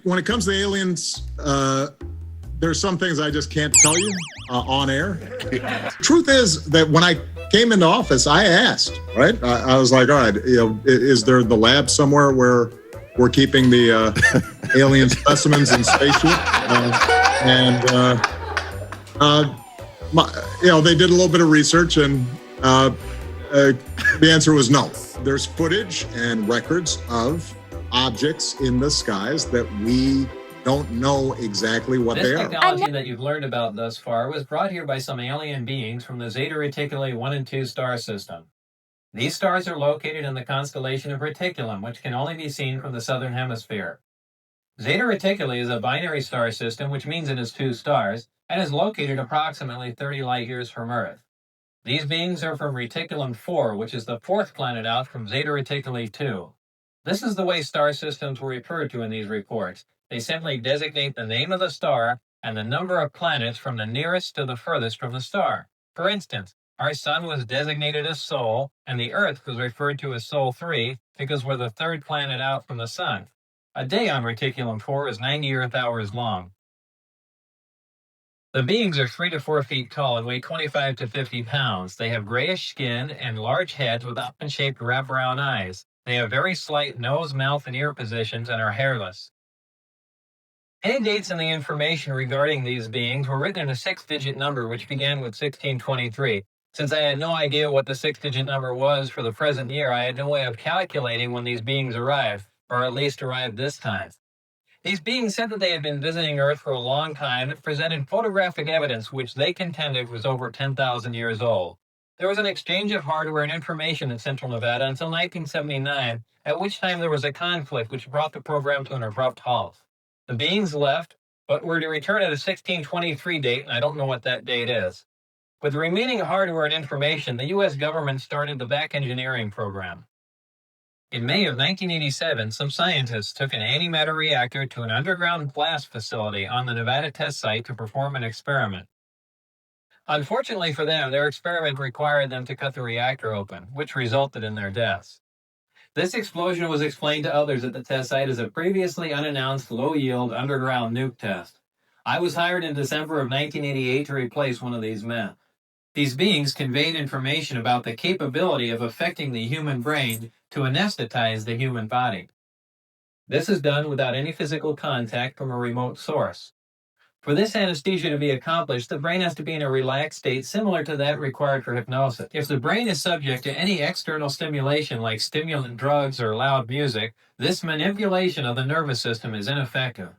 When it comes to aliens, there's some things I just can't tell you on air. Truth is that when I came into office, I asked, right? I was like, all right, is there the lab somewhere where we're keeping the alien specimens in spaceship? They did a little bit of research, and the answer was no. There's footage and records of objects in the skies that we don't know exactly what they are. This technology that you've learned about thus far was brought here by some alien beings from the Zeta Reticuli 1 and 2 star system. These stars are located in the constellation of Reticulum, which can only be seen from the southern hemisphere. Zeta Reticuli is a binary star system, which means it has 2 stars, and is located approximately 30 light years from Earth. These beings are from Reticulum 4, which is the 4th planet out from Zeta Reticuli 2. This is the way star systems were referred to in these reports. They simply designate the name of the star and the number of planets from the nearest to the furthest from the star. For instance, our Sun was designated as Sol, and the Earth was referred to as Sol 3 because we're the 3rd planet out from the Sun. A day on Reticulum 4 is 90 Earth hours long. The beings are 3 to 4 feet tall and weigh 25 to 50 pounds. They have grayish skin and large heads with almond-shaped wraparound eyes. They have very slight nose, mouth, and ear positions and are hairless. Any dates in the information regarding these beings were written in a 6-digit number which began with 1623. Since I had no idea what the 6-digit number was for the present year, I had no way of calculating when these beings arrived, or at least arrived this time. These beings said that they had been visiting Earth for a long time and presented photographic evidence which they contended was over 10,000 years old. There was an exchange of hardware and information in Central Nevada until 1979, at which time there was a conflict which brought the program to an abrupt halt. The beings left, but were to return at a 1623 date, and I don't know what that date is. With the remaining hardware and information, the U.S. government started the back engineering program. In May of 1987, some scientists took an antimatter reactor to an underground blast facility on the Nevada test site to perform an experiment. Unfortunately for them, their experiment required them to cut the reactor open, which resulted in their deaths. This explosion was explained to others at the test site as a previously unannounced low-yield underground nuke test. I was hired in December of 1988 to replace one of these men. These beings conveyed information about the capability of affecting the human brain to anesthetize the human body. This is done without any physical contact from a remote source. For this anesthesia to be accomplished, the brain has to be in a relaxed state similar to that required for hypnosis. If the brain is subject to any external stimulation like stimulant drugs or loud music, this manipulation of the nervous system is ineffective.